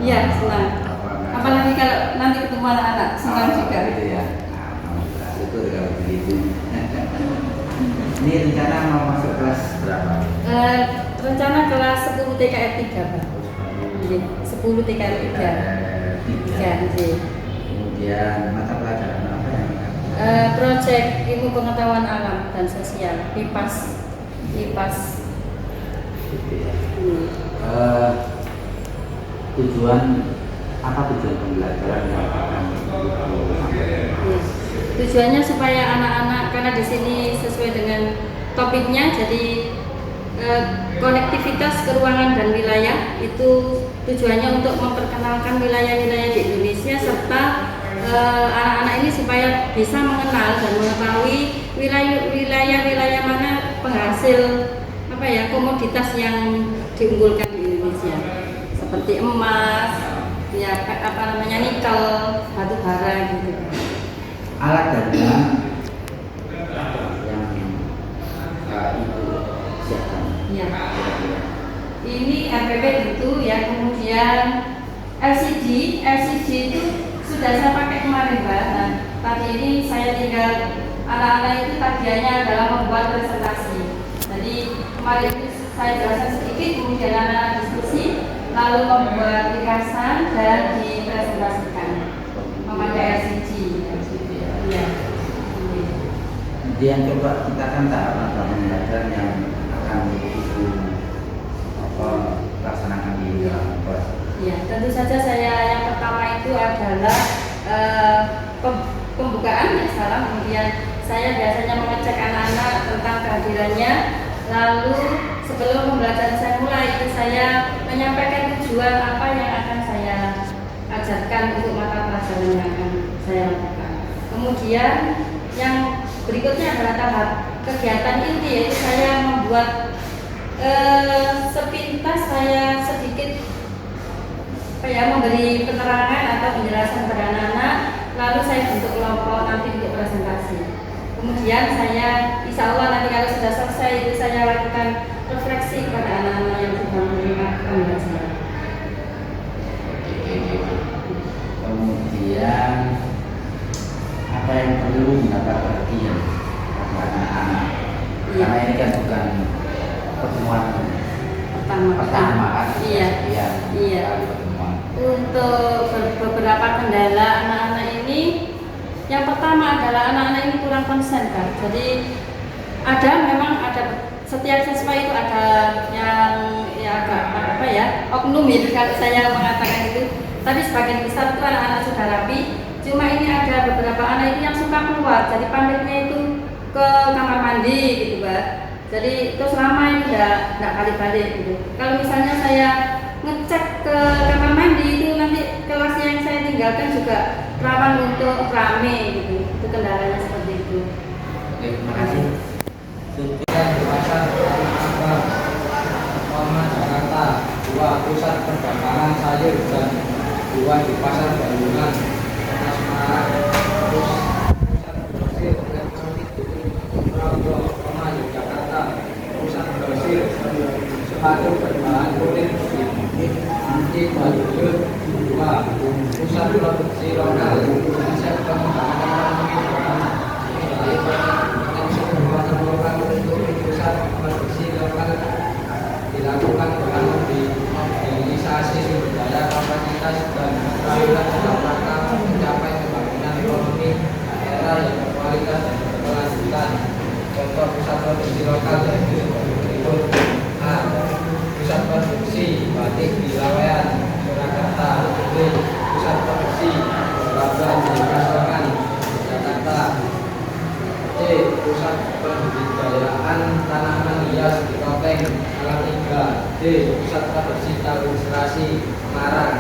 Iya, senang. Apalagi kalau nanti ketemu anak-anak, senang juga. Gitu ya. Alhamdulillah, syukur kalau begitu. Ini rencana mau masuk kelas berapa? Rencana kelas 10 TKR 3, Pak. 10 TKR 3. Kemudian mata pelajaran apa yang proyek ilmu pengetahuan alam dan sosial, IPAS. Tujuan pembelajaran yang akan tujuannya supaya anak-anak, karena di sini sesuai dengan topiknya, jadi konektivitas keruangan dan wilayah itu tujuannya untuk memperkenalkan wilayah-wilayah di Indonesia, serta anak-anak ini supaya bisa mengenal dan mengetahui wilayah-wilayah mana penghasil komoditas yang diunggulkan di Indonesia, seperti emas, ya nikel, batu bara gitu. Alat dan yang ibu siapkan. Ya. Ini RPP itu ya, kemudian LCD itu sudah saya pakai kemarin, Mbak. Nah, tadi ini saya tinggal anak-anak itu tagihannya adalah membuat presentasi. Jadi kemarin itu saya jelaskan sedikit, kemudian anak-anak diskusi, lalu membuat ringkasan dan dipresentasikan memakai LCD. Ya. Kemudian coba kita kan tahapan pembelajaran yang akan ibu laksanakan di dalam kelas. Ya, tentu saja saya yang pertama itu adalah pembukaan ya, salam. Kemudian saya biasanya mengecek anak-anak tentang kehadirannya. Lalu sebelum pembelajaran saya mulai, itu saya menyampaikan tujuan apa yang akan saya ajarkan untuk mata pelajaran yang akan saya lakukan. Kemudian yang berikutnya adalah tahap kegiatan inti, yaitu saya membuat sepintas saya sedikit memberi penerangan atau penjelasan kepada anak-anak, lalu saya bentuk kelompok nanti untuk presentasi. Kemudian saya insya Allah nanti kalau sudah selesai itu saya lakukan refleksi kepada anak-anak yang sudah menerima pembelajaran. Kemudian apa yang perlu mendapat perhatian anak-anak? Iya. Karena ini kan bukan pertemuan pertama kan? Iya. Pertemuan. Untuk beberapa kendala anak-anak ini, yang pertama adalah anak-anak ini kurang konsen, kan? Jadi memang ada setiap siswa itu ada yang agak oknum ya kalau saya mengatakan itu. Tapi sebagian besar itu anak-anak sudah rapi. Cuma ini ada beberapa anak itu yang suka keluar, jadi pamitnya itu ke kamar mandi gitu, Mbak. Jadi terus lama ini nggak balik-balik gitu. Kalau misalnya saya ngecek ke kamar mandi itu nanti kelas yang saya tinggalkan juga rawan untuk rame gitu. Itu kendalanya seperti itu. Oke, terima kasih. Di pasar Jakarta, 2 pusat perdagangan sayur dan 2 di pasar Bandungan, Kota Semarang, terus pusat grosir elektronik Yogyakarta, pusat grosir sepatu berbahan kulit anti Baduyut, 2 pusat produksi lokal konsep pengembangan ekonomi untuk pusat produksi lokal dilakukan dengan mobilisasi sumber daya kapasitas dan keterampilan dalam rangka mencapai pembangunan ekonomi daerah yang berkualitas dan berkelanjutan. Contoh pusat produksi lokal yaitu berikut: A. Pusat produksi batik di Lawean, Surakarta. B. Pusat produksi pelabuhan di Kasongan, Jakarta. C. Pusat pembudidayaan tanaman hias di Kopeng, Salatiga. D. Pusat produksi tahu serasi, Semarang.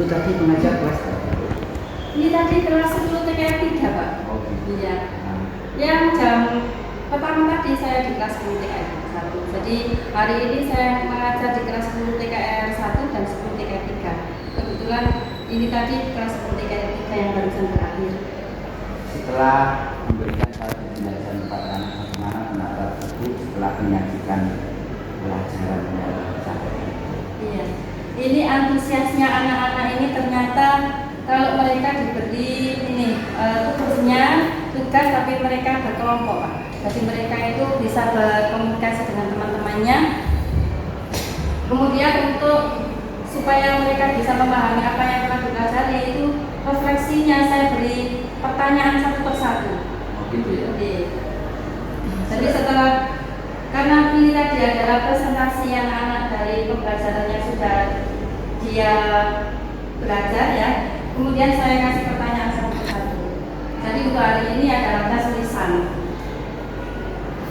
tadi mengajar kelas berapa? Ini tadi kelas 10 TKR 3 Pak. Oh, gitu. Iya. Nah, Yang jam pertama tadi saya di kelas 10 TKR 1. Jadi hari ini saya mengajar di kelas 10 TKR 1 dan 10 TKR 3. Kebetulan ini tadi kelas 10 TKR 3 yang barusan berakhir. setelah memberikan satu penjelasan kepada anak, bagaimana pendapat ibu setelah menyaksikan pelajaran yang disampaikan? Iya. Ini antusiasnya anak-anak ini ternyata kalau mereka diberi ini tugas tapi mereka berkelompok Pak. Jadi mereka itu bisa berkomunikasi dengan teman-temannya. Kemudian untuk supaya mereka bisa memahami apa yang telah dipelajari itu refleksinya saya beri pertanyaan satu persatu. Oh, gitu ya. Jadi setelah karena ini tadi adalah presentasi anak-anak dari pembelajaran yang sudah dia belajar ya. Kemudian saya kasih pertanyaan satu persatu. Jadi untuk hari ini adalah tes lisan.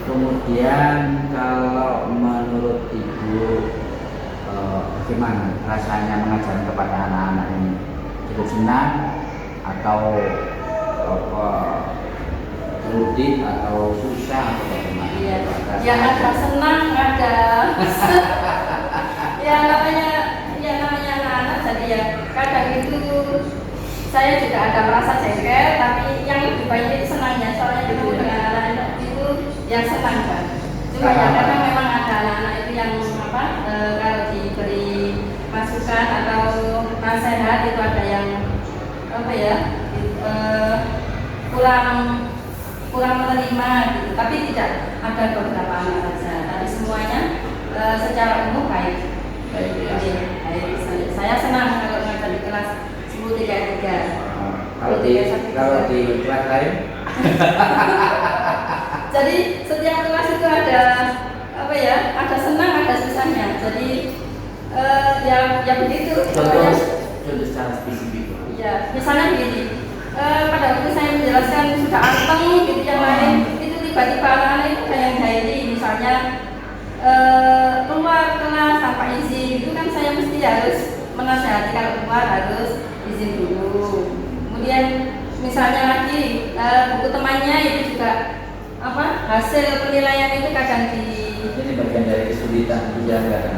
Kemudian kalau menurut ibu bagaimana rasanya mengajar kepada anak-anak ini? Cukup senang atau sulit atau susah atau bagaimana? Iya. Ya ada senang, ada ya namanya anak-anak jadi ya kadang itu saya juga ada merasa jengkel tapi yang lebih banyak itu senangnya soalnya ketemu dengan anak-anak itu yang senang kan. Cuma ya kadang memang ada anak-anak itu yang kalau diberi masukan atau nasihat itu ada yang kurang menerima gitu. Tapi tidak ada beberapa anak saja. Tapi semuanya secara umum baik. Baik ya. Baik. Saya senang kalau mengajar di kelas 10 3. Kalau di kelas lain? Jadi setiap kelas itu ada ada senang, ada susahnya. Jadi ya begitu. Contoh secara spesifik. Ya, misalnya begini. Pada waktu saya menjelaskan sudah anteng gitu yang lain itu tiba-tiba anak-anak itu ada yang diary misalnya keluar kelas tanpa izin itu kan saya mesti harus menasihati kalau keluar harus izin dulu. Kemudian misalnya lagi buku temannya itu juga hasil penilaian itu kadang ini bagian dari kesulitan menjaga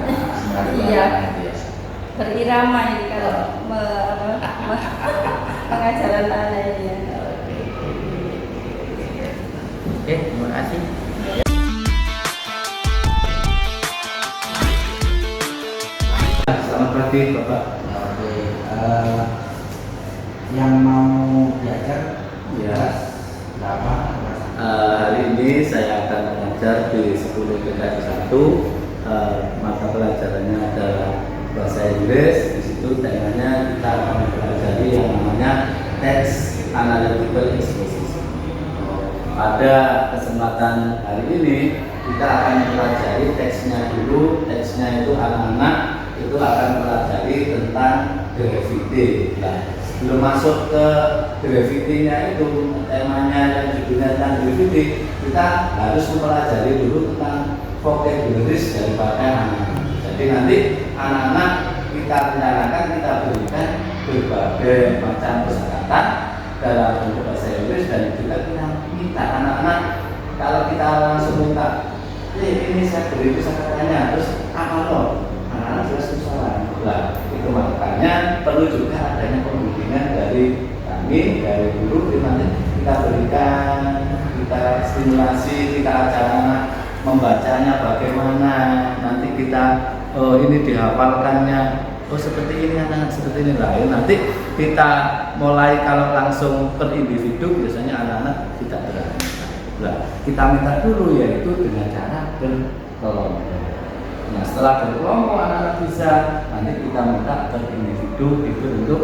iya berirama ini kalau pengajaran anak ini ya. Oke, terima kasih. Selamat pagi Bapak. Oke, yang mau diajar Ya. kelas berapa? Hari ini saya akan mengajar di 10 TKR 1. Mata pelajarannya adalah bahasa Inggris. Di situ temanya kita akan mempelajari yang namanya text analytical exposition. Pada kesempatan hari ini kita akan mempelajari teksnya dulu. Teksnya itu anak-anak itu akan mempelajari tentang gravity. Nah, sebelum masuk ke gravity-nya itu temanya yang judulnya tentang gravity, kita harus mempelajari dulu tentang vocabularies daripada anak-anak. Jadi nanti anak-anak kita rencanakan kita berikan berbagai macam kosakata dalam bentuk bahasa Inggris dan juga kita minta anak-anak kalau kita langsung minta ini saya beri kosakatanya terus apa loh anak-anak jelas kesalahan. Nah, itu makanya perlu juga adanya pembimbingan dari kami, dari guru, nanti kita berikan, kita stimulasi, kita ajak anak membacanya bagaimana, nanti kita ini dihafalkannya, seperti ini anak seperti ini lah. Nanti kita mulai kalau langsung per individu biasanya anak-anak tidak berani. Nah, kita minta dulu yaitu dengan cara berkelompok. Nah, setelah berkelompok anak-anak bisa, nanti kita minta per individu itu untuk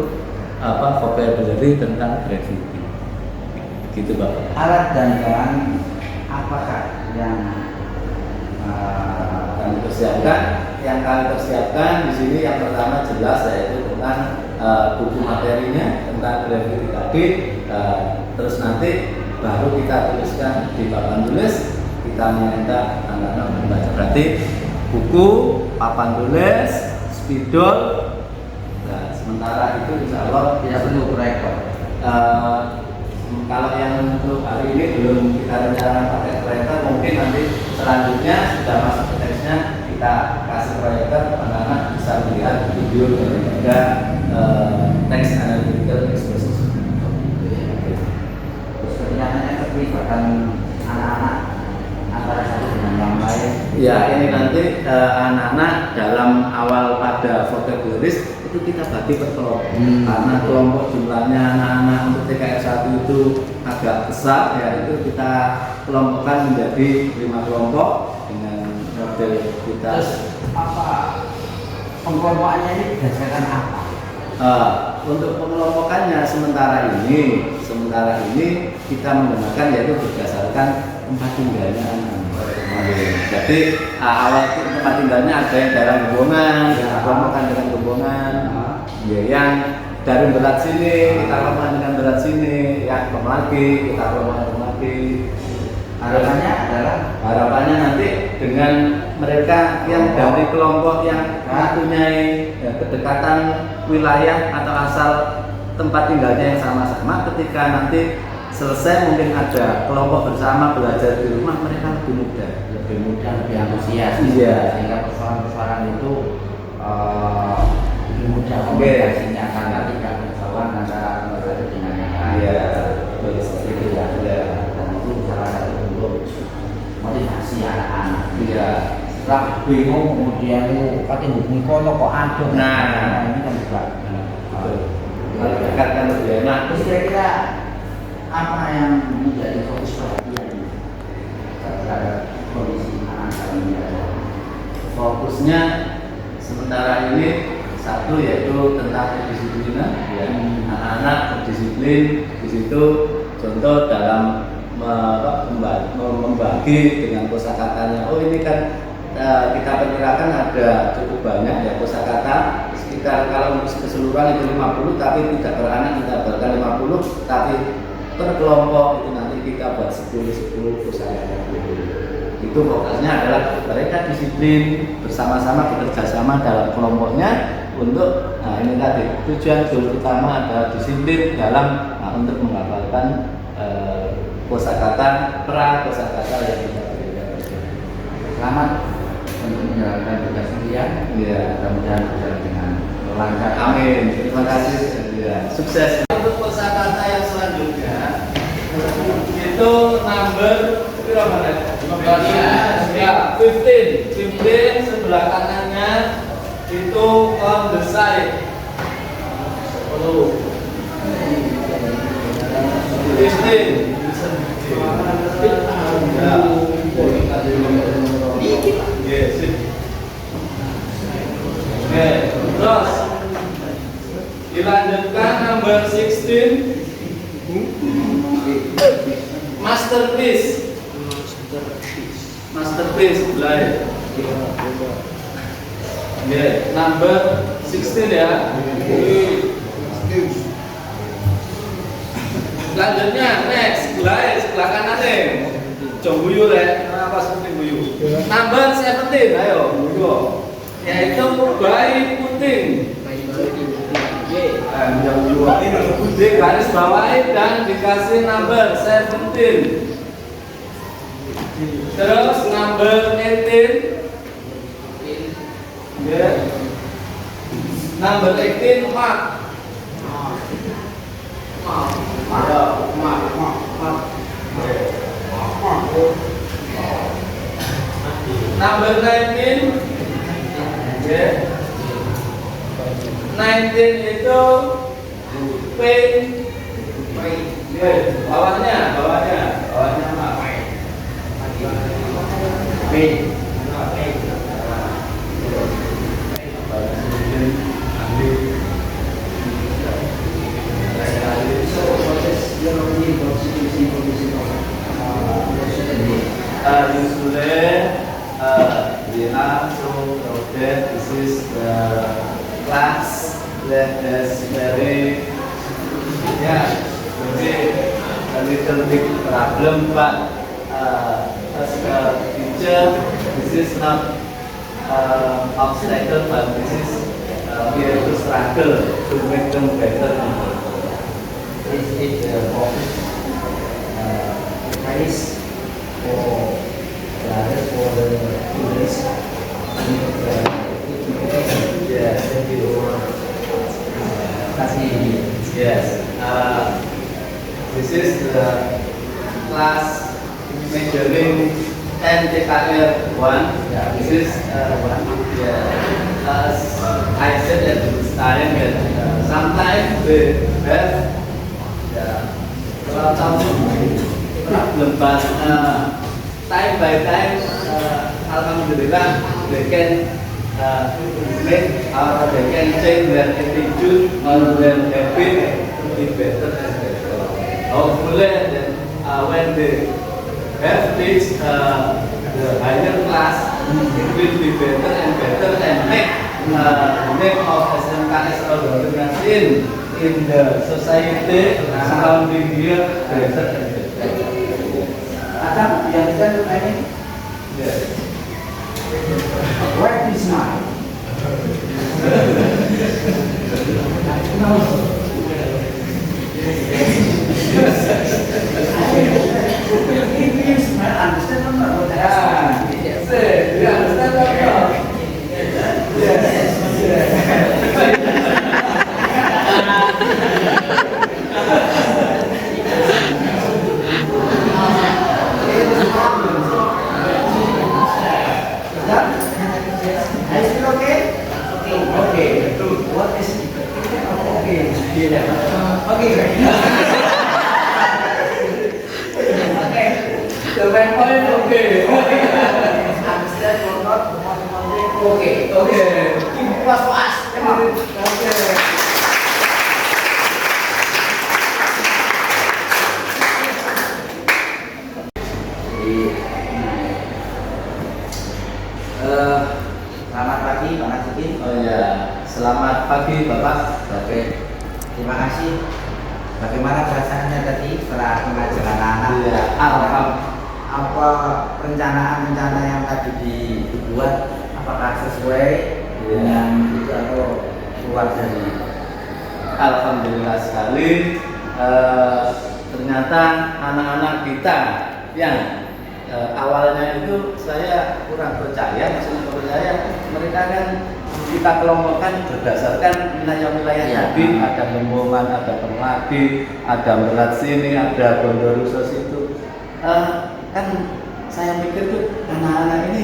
vocabulary tentang gravity. Gitu Bapak. Alat dan bahan apakah yang Kami persiapkan? Yang kami persiapkan di sini yang pertama jelas yaitu tentang buku materinya tentang gravity tadi. Terus nanti baru kita tuliskan di papan tulis. Kita minta anak-anak membaca. Berarti buku, papan tulis, spidol. Nah, sementara itu insya Allah Tidak perlu proyektor. kalau yang untuk hari ini belum kita rencanakan pakai proyektor, mungkin nanti selanjutnya sudah masuk ke teksnya kita kasih proyektor, anak-anak bisa melihat video daripada teks analytical exposition. Terus rencananya keterlibatan anak-anak antara satu dengan yang lain. Ya, ini nanti anak-anak dalam awal pada vocabularies itu kita bagi per kelompok. Karena kelompok jumlahnya anak-anak untuk TKR 1 itu agak besar, ya itu kita kelompokkan menjadi 5 kelompok dengan model kita. Terus apa pengkelompokannya ini berdasarkan apa? Untuk pengelompokannya sementara ini kita menggunakan yaitu berdasarkan tempat tinggalnya anak-anak. Jadi awal tempat tinggalnya ada yang daerah Gebongan, kita kelompokkan dengan Gebongan. Ya, yang dari berat sini kita kelompokkan dengan berat sini, ya lagi kita kelompokkan lagi. Harapannya nanti dengan mereka yang dari kelompok yang mempunyai kedekatan wilayah atau asal tempat tinggalnya yang sama-sama, ketika nanti selesai mungkin ada kelompok bersama belajar di rumah, mereka lebih mudah, lebih antusias. Iya. Sehingga persoalan-persoalan itu lebih mudah komunikasinya karena tidak bersawan antara satu dengan yang lain. Iya, betul seperti itu ya. Dan itu salah satu bentuk motivasi anak-anak. Iya. Setelah bingung kemudian katanya hubungi kono kok ada. Nah, ini kan juga. Dekatkan lebih enak. Terus kira-kira apa yang menjadi fokus perhatian terhadap kondisi anak-anak ini? Fokusnya sementara ini satu yaitu tentang kedisiplinan, ya. Anak-anak berdisiplin di situ, contoh dalam membagi dengan kosakatanya. Oh ini kan kita perkirakan ada cukup banyak ya kosakata, sekitar kalau keseluruhan itu 50, tapi tidak per anak kita berikan 50, tapi per kelompok itu nanti kita buat 10 kosakata. Itu fokusnya adalah mereka disiplin bersama-sama, bekerja sama dalam kelompoknya untuk ini tadi tujuan utama adalah disiplin dalam untuk menghafalkan kosakata kosakata yang kita berikan. Selamat untuk menjalankan tugas kalian. Ya, mudah-mudahan berjalan dengan lancar. Amin. Terima kasih. Ya, sukses. Untuk kosakata yang selanjutnya itu number berapa? 15. Ya, 15 sebelah kanannya itu on the side. 15. Yes. Oke, terus dilanjutkan number 16 masterpiece lain. Number 16 ya. Selanjutnya next sebelah kanan nih. Coba guyu ya, apa seperti guyu. Number 17, ayo guyu. Yaitu bayi puting. Di garis bawahi dan dikasih number 17. Terus number 18. Number 18 mark. Number 19. 19 itu pain. Bawahnya mark. Pain. We have to know that this is the class that is very a little big problem, but as a teacher, this is not obstacle, but this is we have to struggle to make them better and better. This is the office price for the rest for the students. Yes, Thank you for kasih ini. yes. This is the class measuring NTKR 1. Yeah, This is as I said at this time that sometimes we have a lot of problem, but time by time, alhamdulillah, they can make or they can change their attitude or their habit to be better and better. Hopefully, then, when they have reached the higher class, it will be better and better and make name of SMKS Ordonans in the society surrounding here better and better. Adam, yang kita ini, Yes. where is mine? English, man, understand or not? What Yeah. that's Say, you understand or not? Yes. Are you still okay? Okay. What is okay? Okay. Okay. The main point, okay. Understand or not? Okay. Okay. Keep was for us. Come on. Okay. Selamat pagi Pak Nasikin. Oh ya, selamat pagi Bapak. Oke. Terima kasih. Bagaimana perasaannya tadi setelah mengajar anak-anak? Iya, Apa rencana-rencana yang tadi dibuat apakah sesuai dengan itu atau keluar dari? Alhamdulillah sekali. Ternyata anak-anak kita yang awalnya itu saya kurang percaya, maksudnya percaya mereka kan kita kelompokkan berdasarkan wilayah-wilayah Ya. tadi, ada Lembongan, ada Permadi, ada Merak sini, ada Bondowoso situ. Kan saya pikir tuh anak-anak ini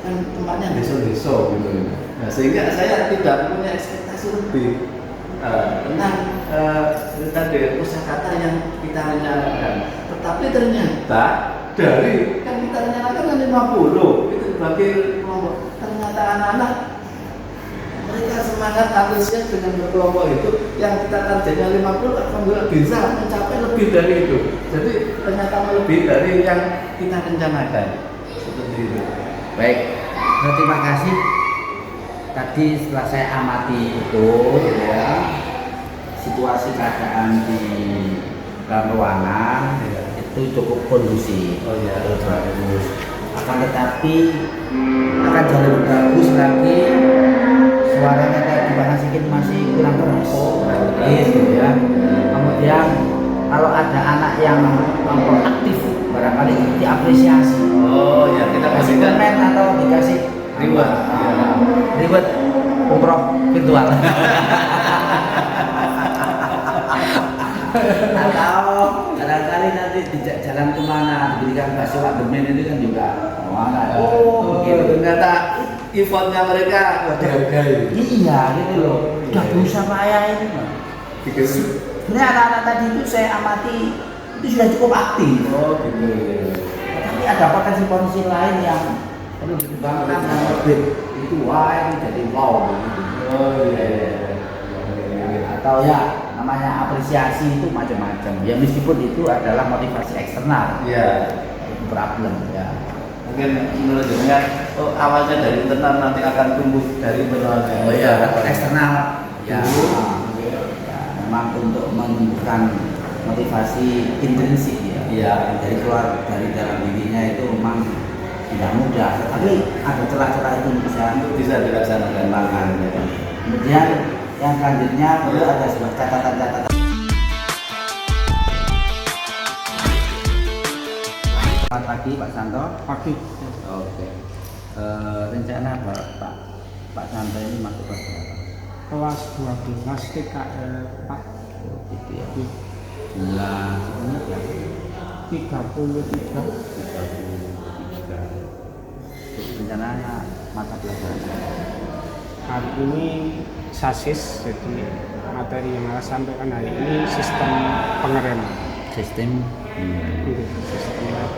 kan tempatnya deso-deso gitu. Nah, sehingga saya tidak punya ekspektasi lebih tentang tadi kosakata yang kita rencanakan. Tetapi ternyata dari kan kita rencanakan kan 50 itu bagi kelompok, ternyata anak-anak mereka semangat antusias dengan berkelompok itu yang kita targetnya 50 alhamdulillah bisa mencapai lebih dari itu. Jadi ternyata lebih dari yang kita rencanakan seperti itu. Baik. Terima kasih. Tadi setelah saya amati betul ya situasi keadaan di dalam ruangan itu cukup kondusif. Oh ya, bagus. Akan tetapi akan jauh lebih bagus lagi suaranya tadi Pak Nasikin masih kurang keras, gitu ya. Kemudian kalau ada anak yang aktif barangkali diapresiasi. Oh ya, kita Kasih berikan komen atau dikasih reward. reward umroh virtual. Atau barangkali nanti di jalan kemana diberikan bakso demen itu kan juga Oh, ternyata effortnya mereka dihargai. iya gitu loh, udah berusaha payah ini. Bikin Sebenarnya anak-anak tadi itu saya amati itu sudah cukup aktif, oh gitu. tapi ada potensi-potensi lain yang perlu dikembangkan dan lebih itu wah ini jadi wow gitu. Oh iya. Atau ya namanya apresiasi itu macam-macam ya, meskipun itu adalah motivasi eksternal Iya. itu problem ya. Mungkin menurut jenengan, oh awalnya dari internal nanti akan tumbuh dari internalnya. Oh iya, eksternal ya, Dulu. ya memang untuk menumbuhkan motivasi intrinsik ya, Iya. dari keluar dari dalam dirinya itu memang tidak mudah, tapi ada celah-celah itu bisa Bisa dilaksanakan. dikembangkan ya. Kemudian yang selanjutnya perlu ada sebuah catatan-catatan. Selamat pagi Pak Santo. Pagi. Oke. Rencana Pak Santo ini masuk kelas berapa? Kelas 12 TKL 4. Oh, gitu ya. Jumlah sebenarnya berapa? 33. 33. Rencananya mata pelajaran Hari ini sasis, jadi materi yang saya sampaikan hari ini sistem pengereman. sistem Sistem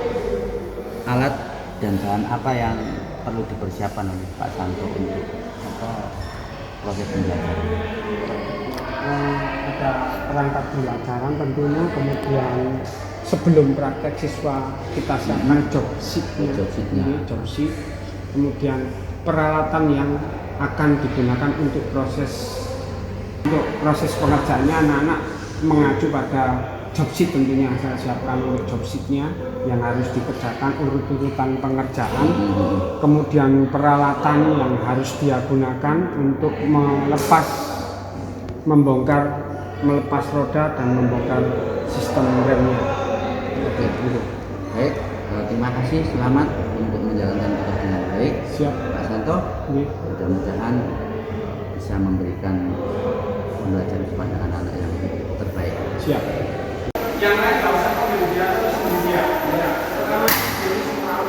alat dan bahan apa yang perlu dipersiapkan oleh Pak Santo untuk proses pembelajaran? ada perangkat pembelajaran tentunya, kemudian sebelum praktek siswa kita siapkan job sheet-nya. Ini job sheet, kemudian peralatan yang akan digunakan untuk proses pengerjaannya. Anak-anak mengacu pada job sheet, tentunya saya siapkan untuk job sheet-nya yang harus dikerjakan, urut-urutan pengerjaan, kemudian peralatan yang harus dia gunakan untuk melepas roda dan membongkar sistem remnya. Oke, baik. Terima kasih, selamat untuk menjalankan tugas dengan baik. Siap. Pak Santo, Ini mudah-mudahan bisa memberikan pembelajaran kepada anak-anak yang terbaik. siap. Yang lain kalau usah kemudian media. Pertama ini semua.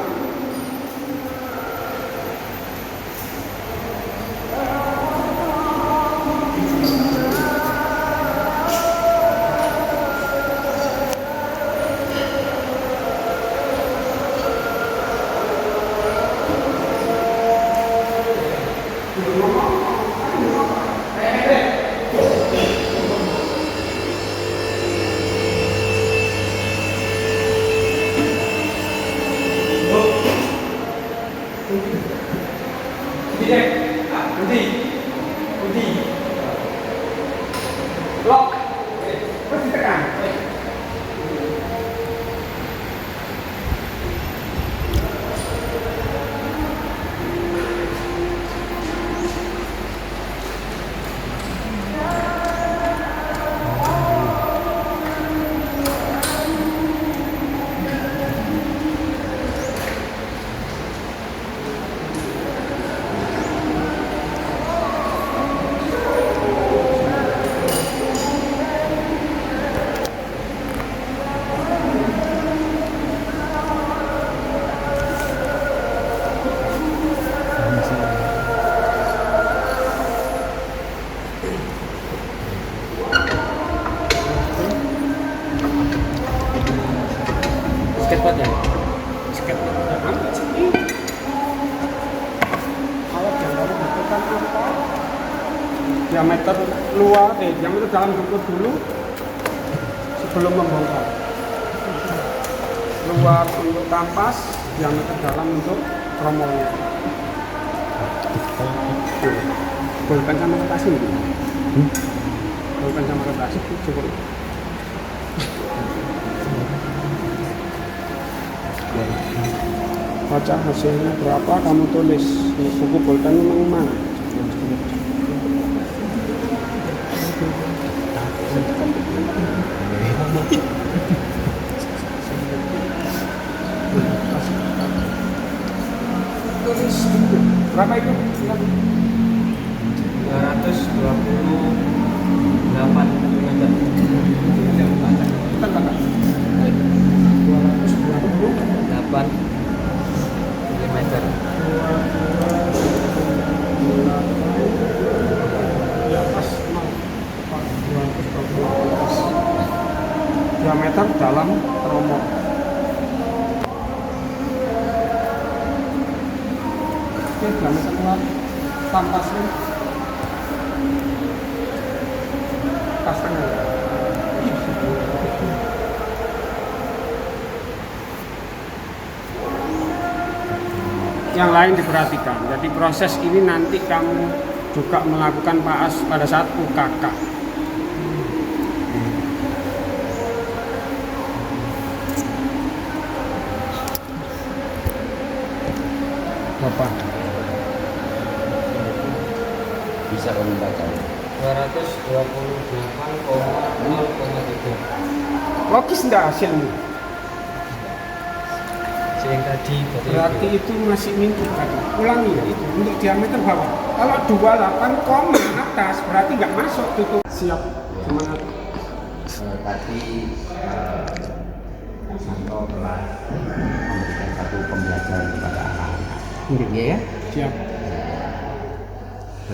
Lock. Terus ditekan. Skateboard ya? Alat yang baru dibutuhkan apa? Diameter luar, diameter dalam dulu sebelum membongkar. Luar untuk kampas, diameter dalam untuk tromolnya. Bolpen sama kertas ini. Bolpen sama kertas itu cukup. Baca hasilnya berapa, kamu tulis di buku bolpen memang mana. Tulis berapa itu? 228 mm. Kita kakak 8 mm. di atas 0, 228 diameter dalam tromol. Oke, diameter luar tampasnya pas tengah. Yang lain diperhatikan. Jadi proses ini nanti kamu juga melakukan PAAS pada saat UKK. Bapak. bisa kamu baca? 228,0,3. Logis enggak hasilnya? Yang tadi Berarti itu masih minus tadi. Ulangi ya itu untuk diameter bawah. Kalau 28 koma atas berarti nggak masuk tutup. Siap. Semangat. Tadi Pak Santo telah memberikan satu pembelajaran kepada anak-anak. Iya ya? Siap.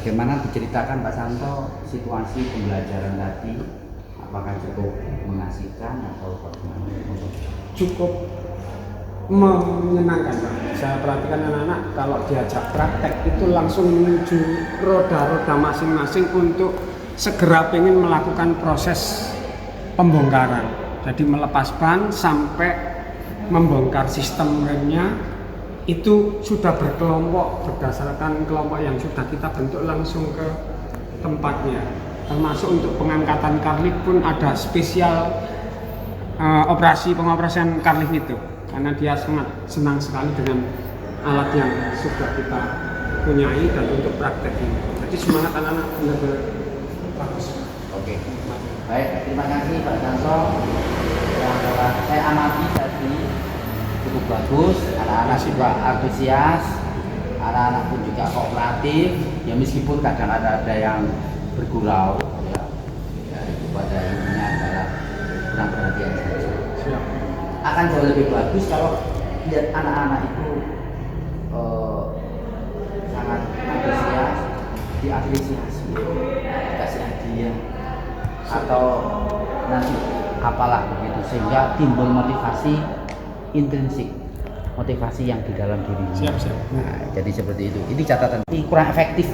Bagaimana diceritakan Pak Santo situasi pembelajaran tadi? Apakah cukup mengasihkan atau bagaimana? Cukup menyenangkan Pak. Saya perhatikan anak-anak kalau diajak praktek itu langsung menuju roda-roda masing-masing untuk segera pengen melakukan proses pembongkaran. Jadi melepas ban sampai membongkar sistem remnya itu sudah berkelompok berdasarkan kelompok yang sudah kita bentuk langsung ke tempatnya. Termasuk untuk pengangkatan karlif pun ada spesial pengoperasian karlif itu. Karena dia sangat senang sekali dengan alat yang sudah kita punyai dan untuk praktek ini. Jadi semangat anak-anak benar-benar bagus. Oke, baik, terima kasih Pak Santo yang telah saya amati tadi cukup bagus. Anak-anak juga antusias, anak-anak pun juga kooperatif. Ya meskipun kadang ada yang bergurau, ya itu pada intinya adalah kurang perhatian saja. Siap. Akan jauh lebih bagus kalau lihat anak-anak itu sangat antusias, diapresiasi, dikasih hadiah atau nanti apalah begitu sehingga timbul motivasi intrinsik, motivasi yang di dalam dirinya. Siap. Nah, jadi seperti itu. Ini catatan. Ini kurang efektif,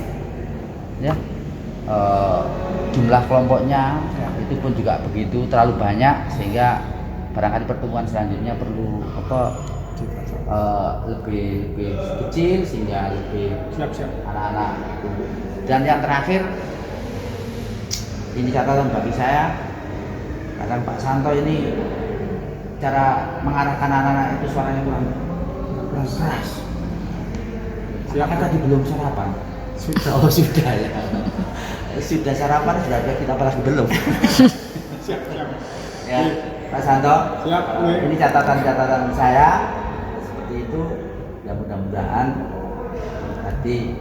ya. Jumlah kelompoknya itu pun juga begitu terlalu banyak sehingga barangkali pertemuan selanjutnya perlu lebih kecil sehingga lebih Siap. anak-anak. Dan yang terakhir ini catatan bagi saya, kadang Pak Santo ini cara mengarahkan anak-anak itu suaranya kurang keras. Apakah tadi belum sarapan? Sudah. Oh sudah ya. Sudah sarapan sudah kita apalagi belum. Siap. Ya Pak Santo. Siap. Ini catatan saya seperti itu. Ya mudah-mudahan tadi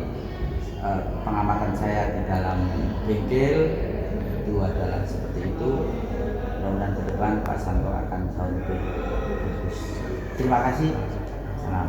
pengamatan saya di dalam bengkel itu adalah seperti itu. Mudah-mudahan ke depan Pak Santo akan jauh lebih bagus. Terima kasih. Salam.